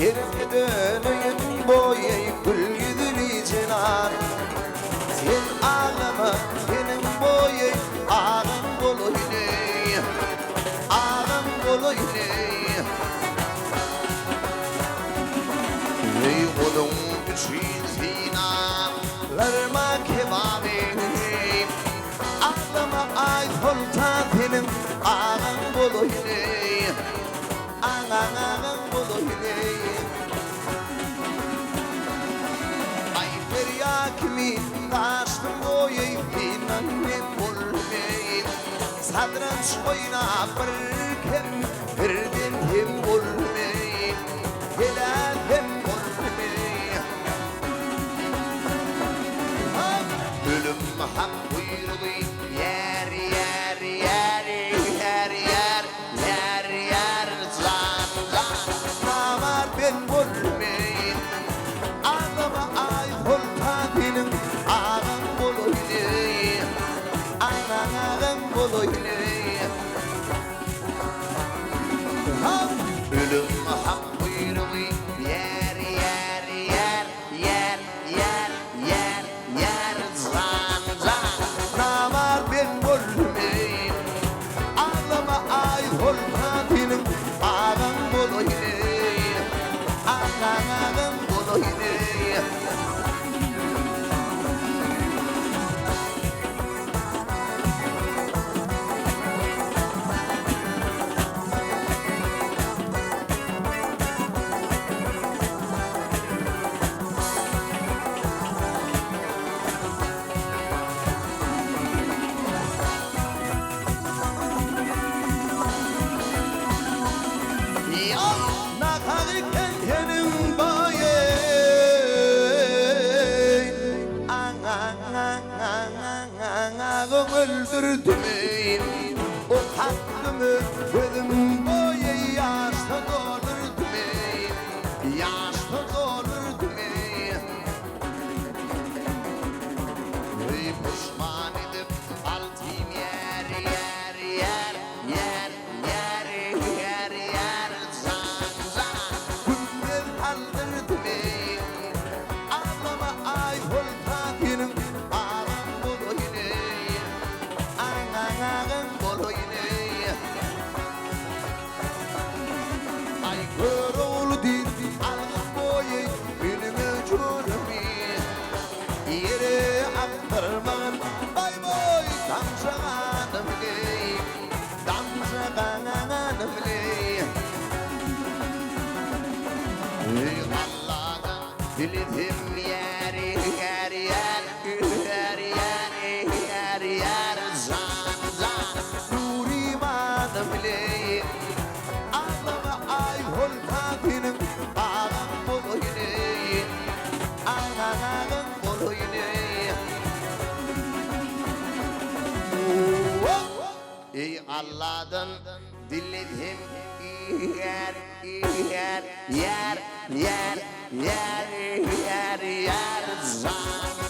Yerine dönün boyayı gül yüzlü cinan. Sen ağlama benim boyayı ağam bolu yine, ağam bolu yine. Ey kulum için zinalarıma kebabim, ağlama ay kolta benim ağam bolu yine, ağam bolu yine. Ay derya kimi taştım boyayım annem bulmayın. Sadranç oyna bırkem birden hem bulmayın, helal hem bulmayın. Ölüm hak buyurdu yer yer yer yer yer yer yer zan zan. Namar ben bulmayın. Ağlama ay kolta benim ağam bolu yine, ağam bolu yine. Ölüm hak buyruğu yer yer yer yer yer yer yer zan zan. Namar ben bulmayın. Ağlama ay kolta benim ağam bolu yine, ağam bolu yine. Nakarken yenim baye, ağam öldürdüm. O hakkımı gözüm boye yaşta doldurdum, yaşta doldurdum. Ey pişman edip altım yer yer yer yer yer yer yer zan zan. Gündüz kaldırdım. Ağlama ay kolta benim ağam bolu yine, ağam bolu yine. Ay kör oğlu değil algı boyu benim öcürümü. Yere aktarman bay boy damşağanım ley, damşağanım ley. Ey Allah'ım diledim yer yer yer yer yer yer yer zan zan. Nurimanım ley. Ağlama ay kolta benim ağam bolu yine, ağam bolu yine. Ey Allah'tan diledim yer yer yer yer yer yer yer zan